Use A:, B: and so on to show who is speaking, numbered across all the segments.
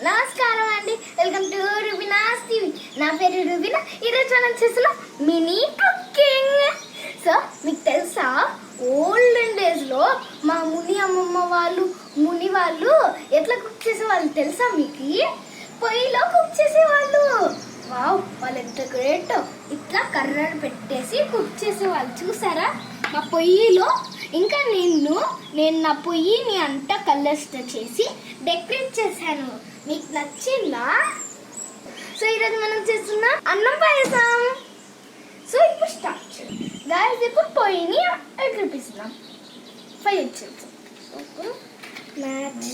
A: నమస్కారం అండి, welcome to రుబినాస్ TV. నా పేరు రుబినా. ఈరోజు మనం చేస్తున్నాం మినీ కుకింగ్. సో మీకు తెలుసా, ఓల్డెన్ డేస్లో మా ముని వాళ్ళు ఎట్లా కుక్ చేసేవాళ్ళు తెలుసా మీకు? పొయ్యిలో కుక్ చేసేవాళ్ళు. వావ్, వాళ్ళు ఎంత గ్రేట్. ఇట్లా కర్రను పెట్టేసి కుక్ చేసేవాళ్ళు. చూసారా మా పొయ్యిలో? ఇంకా నేను నా పొయ్యిని అంతా కలర్స్తో చేసి డెకరేట్ చేశాను. మీకు నచ్చిందా? సో ఈరోజు మనం చేస్తున్నా అన్నం పాయసం. సో ఇప్పుడు స్టార్ట్ చేద్దాం గాయస్. ఇప్పుడు పొయ్యిని చూపిస్తున్నాం. ఫైవ్ వచ్చేస్తాం. మ్యాచ్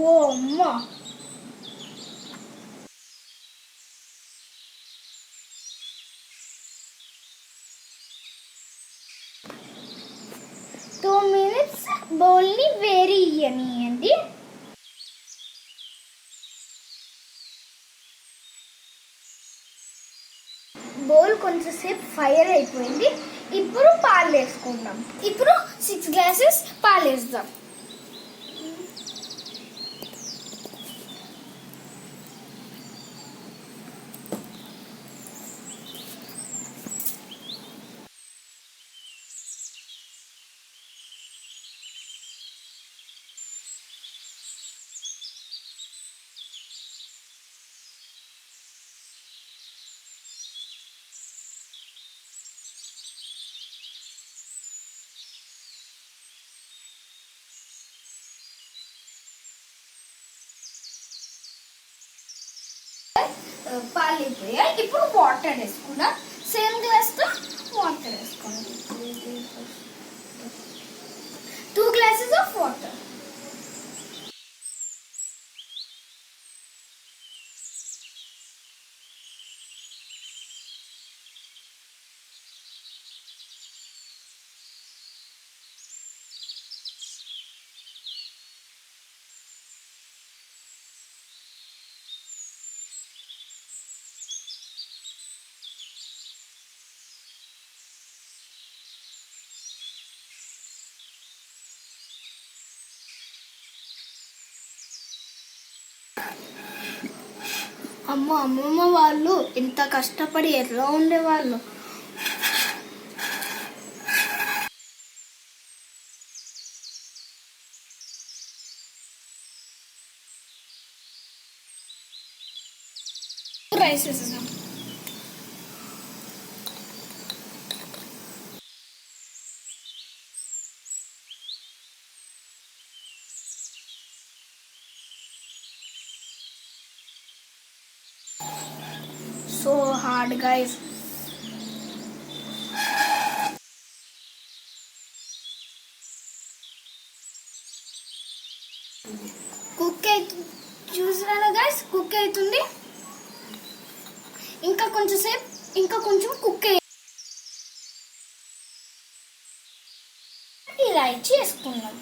A: ఓ అమ్మా, బౌల్ని వేరియనియండి. బౌల్ కొంచెంసేపు ఫైర్ అయిపోయింది. ఇప్పుడు పాలు వేసుకుందాం. ఇప్పుడు 6 గ్లాసెస్ పాలు వేద్దాం. పాలు అయిపోయాయి. ఇప్పుడు వాటర్ వేసుకున్నాం. సేమ్ గ్లాస్తో వాటర్ వేసుకున్నాం. 2 glasses ఆఫ్ వాటర్. అమ్మమ్మ వాళ్ళు ఇంత కష్టపడి ఎట్లా ఉండేవాళ్ళు. రైస్ వేసేసాం. So hard, guys. కుక్ అవుతుంది. చూసారా గైస్, కుక్ అవుతుంది. ఇంకా కొంచెం కుక్ అయ్యి ఇలాచి వేసుకున్నాం.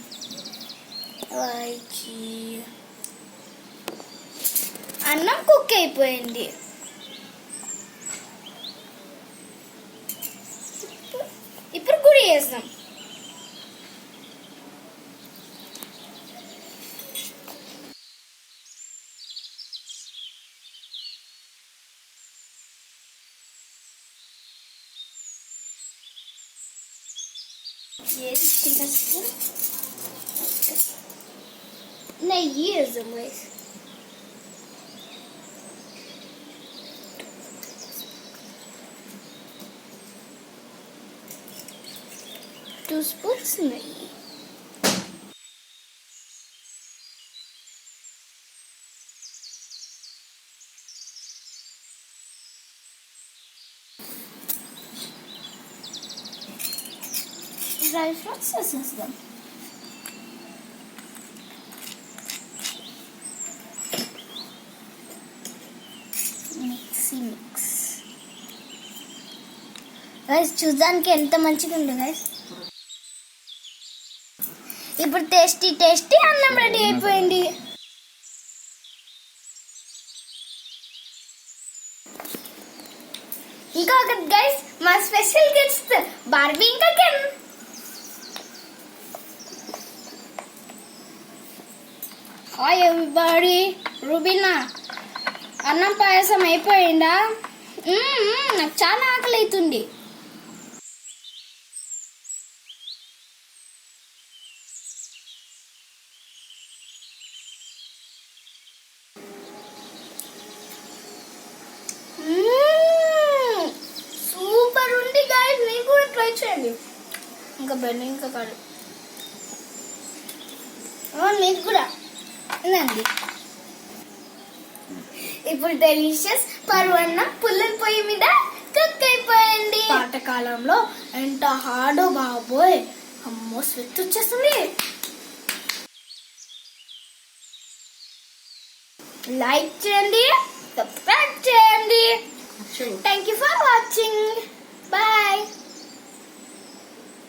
A: అన్నం కుక్ అయిపోయింది. ఇప్పుడు గుడి వేస్తాం. నెయ్యి వేద్దాం గైస్. Two spoons నెయ్యి. డ్రై ఫ్రూట్స్ వేసేద్దాం. మిక్స్ గైస్, చూడడానికి ఎంత మంచిగా ఉంది గైస్. ఇప్పుడు టేస్టీ అన్నం రెడీ అయిపోయింది. ఇంకా ఒకటి గైస్, మా స్పెషల్ గెస్ట్ బార్బీ ఇంకా కెన్.
B: Hi everybody. రుబీనా అన్నం పాయసం అయిపోయిందా? నాకు చాలా ఆకలి అవుతుంది.
A: సూపర్ ఉంది గైస్, మీరు కూడా ట్రై చేయండి.
B: ఇంకా బెండ ఇంకా కాదు
A: మీకు కూడా
B: ఏందండి.
A: ఇప్పుడు డెలిషియస్ పరువన్నం పుల్లల పొయ్యి మీద కుక్ అయిపోయింది.
B: పాతకాలంలో ఎంత హార్డో బాబోయ్, అమ్మో స్వెట్ వచ్చేస్తుంది.
A: లైక్ చేయండి, సబ్స్క్రైబ్ చేయండి. Thank you for watching. Bye.